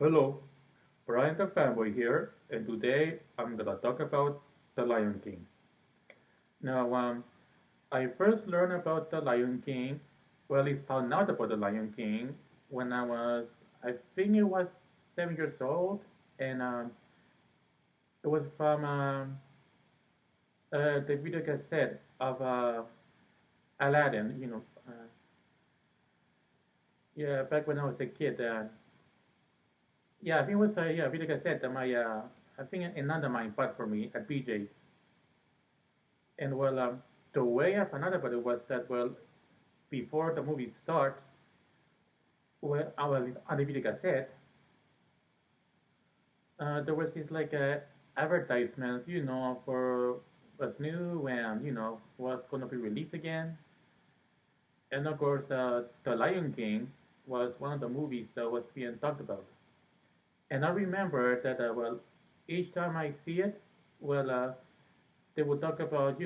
Hello, Brian the Fanboy here, and today I'm gonna talk about The Lion King. Now, I first learned about The Lion King, well, at least found out about The Lion King when I think it was 7 years old, and it was from the video cassette of Aladdin, yeah, back when I was a kid. Yeah, I think it was a video cassette that I think another mine bought for me at BJ's. And the way I found out about it was that, before the movie starts, on the video cassette, there was this advertisement, for what's new and, what's going to be released again. And of course, The Lion King was one of the movies that was being talked about. And I remember that, each time I see it, well, they would talk about,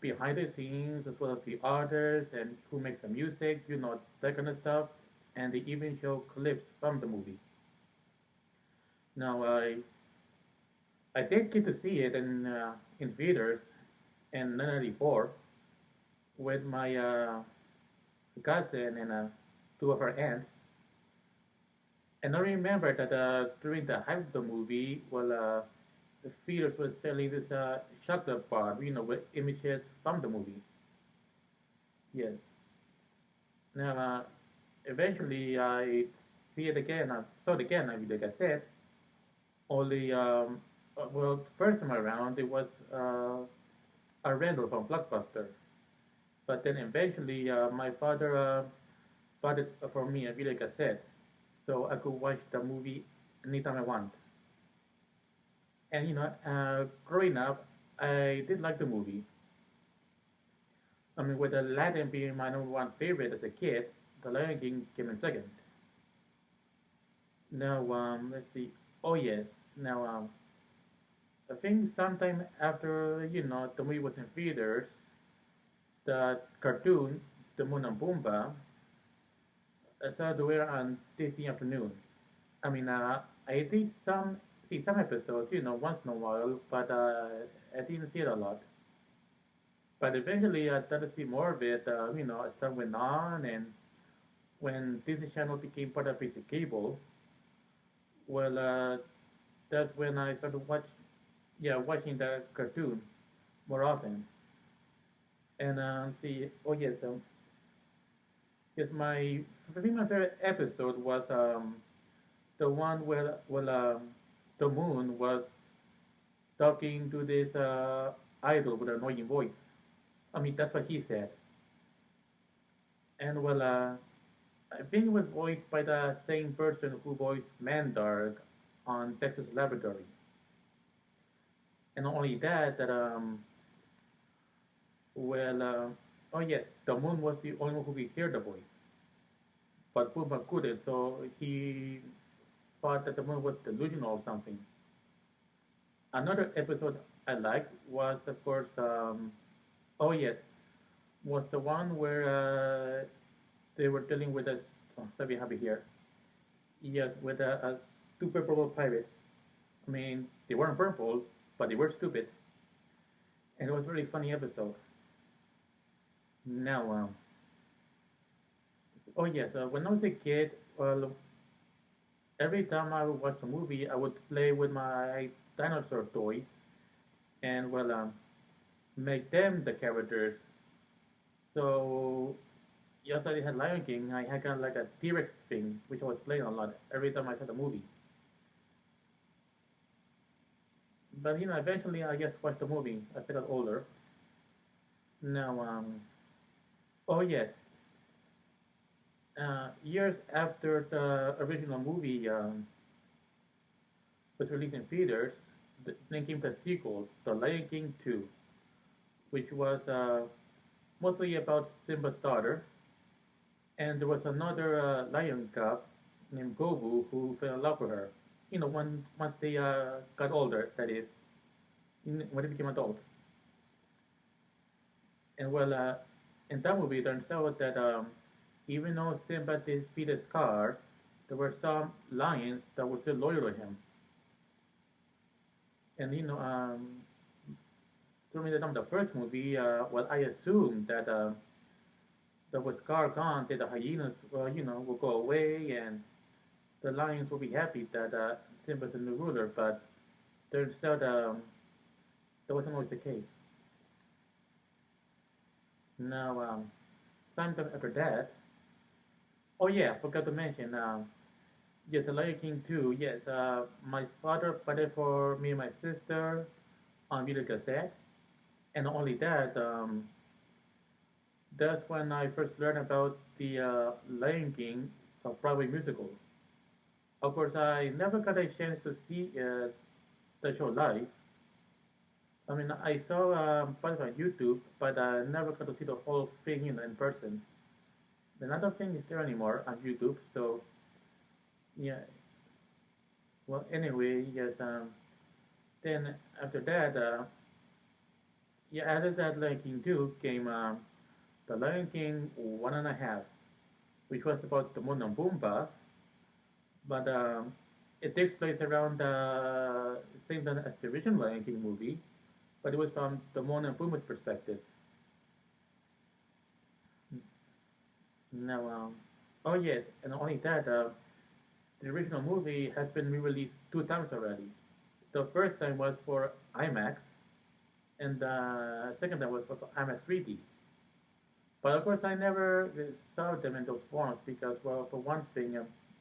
behind the scenes as well as the artists and who makes the music, that kind of stuff. And they even show clips from the movie. Now, I did get to see it in theaters in 1994 with my cousin and two of her aunts. And I remember that during the hype of the movie, the theaters was selling this chocolate bar, with images from the movie. Yes. Now, eventually, I see it again. I saw it again. Like I said, only first time around it was a rental from Blockbuster. But then eventually, my father bought it for me a video cassette, so I could watch the movie anytime I want. And growing up, I did like the movie. I mean, with Aladdin being my number one favorite as a kid, The Lion King came in second. Now, let's see. Oh yes. Now, I think sometime after the movie was in theaters, the cartoon, The Moon and Pumbaa, started to air on Disney Afternoon. I mean, I did see some episodes, once in a while, but I didn't see it a lot. But eventually, I started to see more of it. As time went on, and when Disney Channel became part of basic cable, well, that's when I started watching the cartoon more often. And see, oh yes, yes, I think my favorite episode was the one where the moon was talking to this idol with an annoying voice. I mean, that's what he said. And I think it was voiced by the same person who voiced Mandark on Dexter's Laboratory. And not only that, well, oh yes, the moon was the only one who could hear the voice, but Pumbaa couldn't, so he thought that the moon was delusional or something. Another episode I liked was, of course, oh yes, was the one where they were dealing with us. Oh, sorry, have it here. Yes, with stupid purple pirates. I mean, they weren't purple, but they were stupid, and it was a really funny episode. Now, oh yes, when I was a kid, every time I would watch a movie, I would play with my dinosaur toys and make them the characters. So yes, I had Lion King. I had kind of like a T-Rex thing, which I was playing a lot every time I saw the movie. But eventually I just watched the movie as I got older. Now, oh yes, years after the original movie was released in theaters, then came the sequel, The Lion King 2, which was mostly about Simba's daughter, and there was another lion cub named Gobu who fell in love with her. Once they got older, that is, when they became adults. And in that movie, it turns out that even though Simba defeated Scar, there were some lions that were still loyal to him. And during the time of the first movie, well, I assumed that with Scar gone, that the hyenas, will go away and the lions will be happy that Simba's the new ruler. But turns out that wasn't always the case. Now, sometime after that, oh yeah, forgot to mention, yes, The Lion King 2, yes, my father bought it for me and my sister on video cassette, and not only that, that's when I first learned about the Lion King Broadway musical. Of course, I never got a chance to see the show live. I mean, I saw part of it on YouTube, but I never got to see the whole thing in person. Another thing is there anymore on YouTube, so yeah. Well, anyway, yes. Then after that, yeah, after that Lion King 2 came the Lion King one and a half, which was about the Timon and Pumbaa, but it takes place around the same time as the original Lion King movie, but it was from the Timon and Pumbaa's perspective. Now, oh yes, and not only that, the original movie has been re-released two times already. The first time was for IMAX, and the second time was for IMAX 3D. But of course, I never saw them in those forms because, well, for one thing,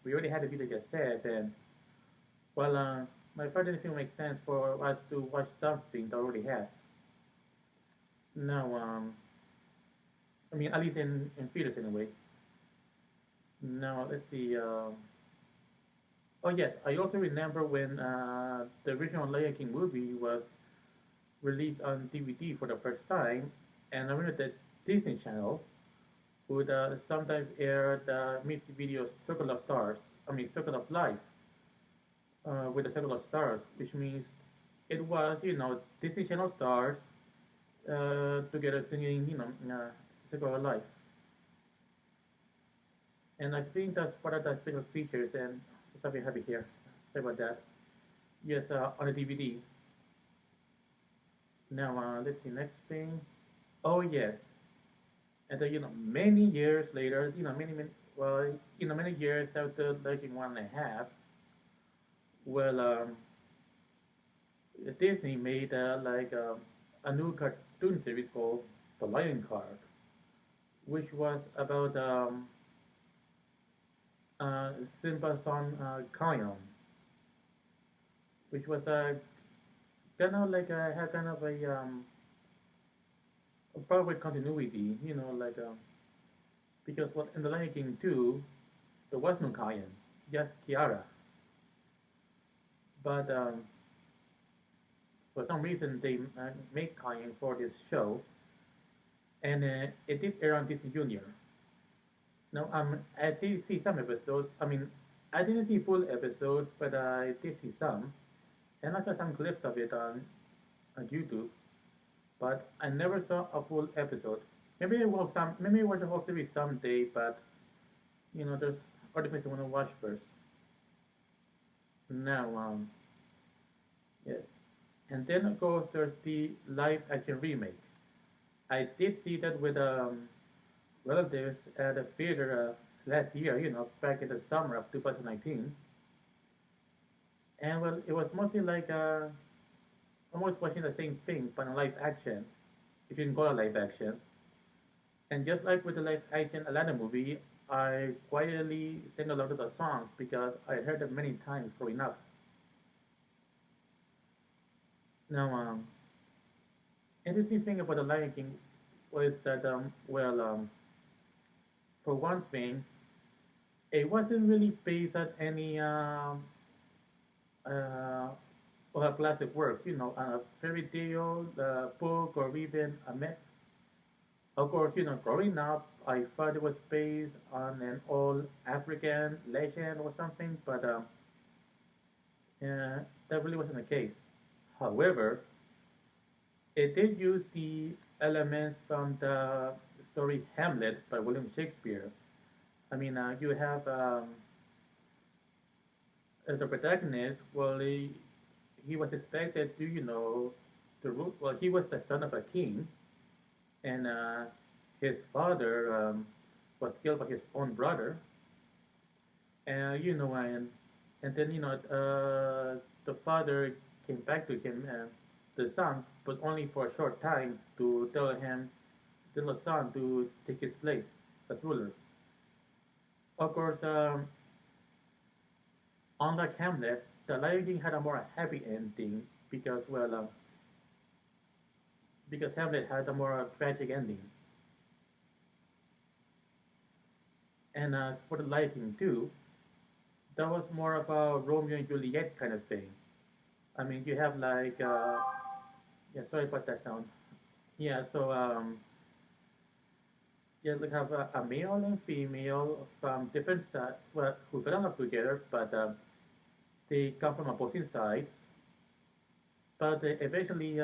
we already had a video cassette, and well, my father didn't think it make sense for us to watch something that already had. No, I mean, at least in theaters anyway. Now, let's see. Oh yes, I also remember when the original Lion King movie was released on DVD for the first time, and I remember that Disney Channel would sometimes air the music video Circle of Stars. I mean, Circle of Life with the Circle of Stars, which means it was, Disney Channel stars together singing, Circle of Life. And I think that's part of the special features, and something happy here. Sorry about that. Yes, on the DVD. Now, let's see, next thing. Oh, yes. And then, many years later, well, many years after like in one and a half, well, Disney made a new cartoon series called The Lion Card, which was about Simba's son Kion, which was kind of like had kind of a Broadway continuity, because what in The Lion King 2, there was no Kion, just Kiara. But for some reason, they made Kion for this show, and it did air on Disney Junior. Now, I did see some episodes. I mean, I didn't see full episodes, but I did see some, and I saw some clips of it on YouTube. But I never saw a full episode. Maybe I will watch the whole series someday, but there's other things I want to watch first. Now, yes, and then of course there's the live action remake. I did see that with relatives at a theater last year. Back in the summer of 2019, and well, it was mostly like almost watching the same thing but in live action, if you can call it live action. And just like with the live action Aladdin movie, I quietly sang a lot of the songs because I heard them many times growing up. Now, interesting thing about the Lion King was that, for one thing, it wasn't really based on any uh, classic works, a fairy tale, the book, or even a myth. Of course, growing up, I thought it was based on an old African legend or something, but that really wasn't the case. However, it did use the elements from the story Hamlet by William Shakespeare. I mean, you have as the protagonist, well, he was expected to, to rule. Well, he was the son of a king, and his father was killed by his own brother, and and then the father came back to him, the son, but only for a short time to tell the son to take his place as ruler. Of course, unlike Hamlet, the Lion King had a more happy ending because, well, because Hamlet had a more tragic ending. And for the Lion King too, that was more of a Romeo and Juliet kind of thing. I mean, you have like, yeah, sorry about that sound. Yeah, so yeah, like have a male and female from different sides, well, who fell in love together, but they come from opposing sides. But eventually,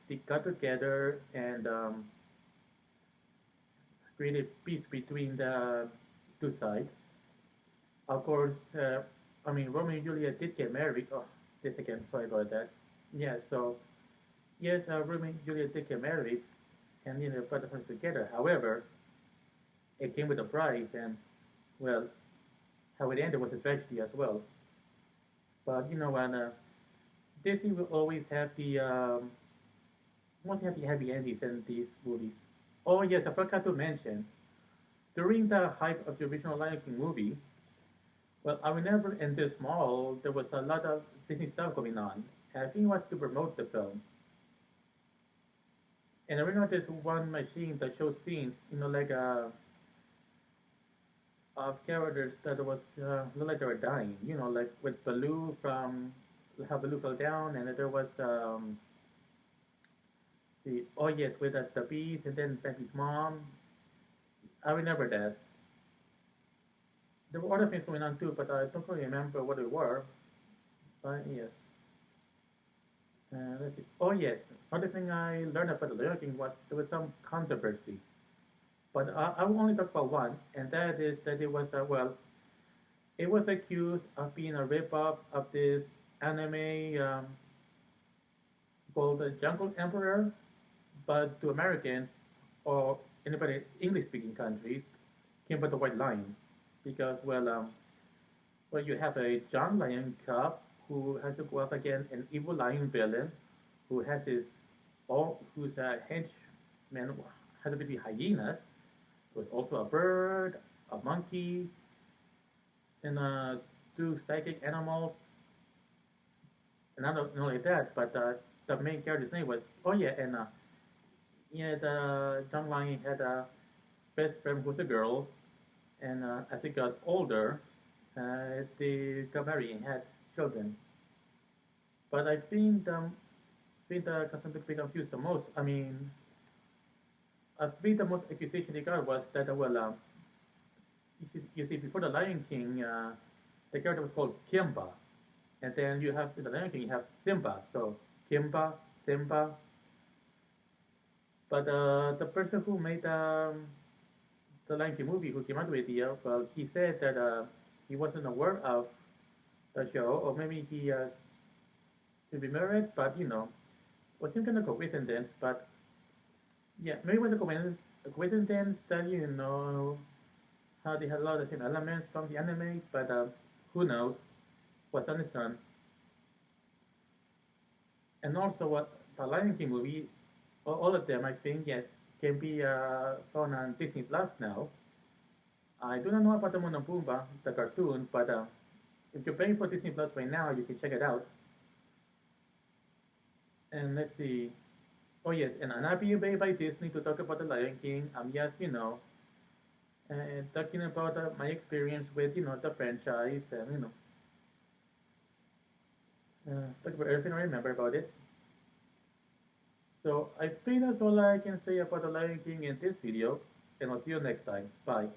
they got together and created peace between the two sides. Of course, I mean, Romeo and Juliet did get married. Oh, this again, sorry about that. Yeah, so yes, Romeo and Juliet did get married, and put the friends together. However, it came with a price, and well, how it ended was a tragedy as well. But when Disney will always have the won't have the happy endings in these movies. Oh yes, I forgot to mention during the hype of the original Lion King movie. Well, I remember in this mall there was a lot of Disney stuff going on. And I think it was to promote the film. And I remember this one machine that shows scenes, like of characters that was looked like they were dying. Like with Baloo from how Baloo fell down, and then there was the oh yes, with the beast, and then Becky's mom. I remember that. There were other things going on too, but I don't really remember what they were. But yes. Let's see. Oh yes, another thing I learned about the Lion King was there was some controversy, but I will only talk about one, and that is that it was well, it was accused of being a rip-off of this anime called the Jungle Emperor, but to Americans or anybody English-speaking countries came with the White Lion, because well you have a John Lion Cub who has to go up against an evil lion villain who has his all who's a henchman has to be hyenas. There's also a bird, a monkey, and two psychic animals. And not only that, but the main character's name was oh yeah, and yeah, the John Lion had a best friend who's a girl, and as he got older, they got married and had children. But I think the customer became confused the most. I mean, I think the most accusation they got was that you see before the Lion King, the character was called Kimba, and then you have in the Lion King you have Simba. So Kimba, Simba. But the person who made the Lion King movie, who came out with the idea, well, he said that he wasn't aware of the show, or maybe he should be married, but was some kind of coincidence. But yeah, maybe it was a coincidence that how they had a lot of the same elements from the anime, but who knows what's on the sun. And also, what the Lion King movie, all of them, I think, yes, can be found on Disney Plus now. I do not know about the Moon and Pumbaa, the cartoon, but if you're paying for Disney Plus right now, you can check it out. And let's see. Oh yes, and I'm not being paid by Disney to talk about the Lion King. I'm just, talking about my experience with, the franchise, and talk about everything I remember about it. So I think that's all I can say about the Lion King in this video, and I'll see you next time. Bye.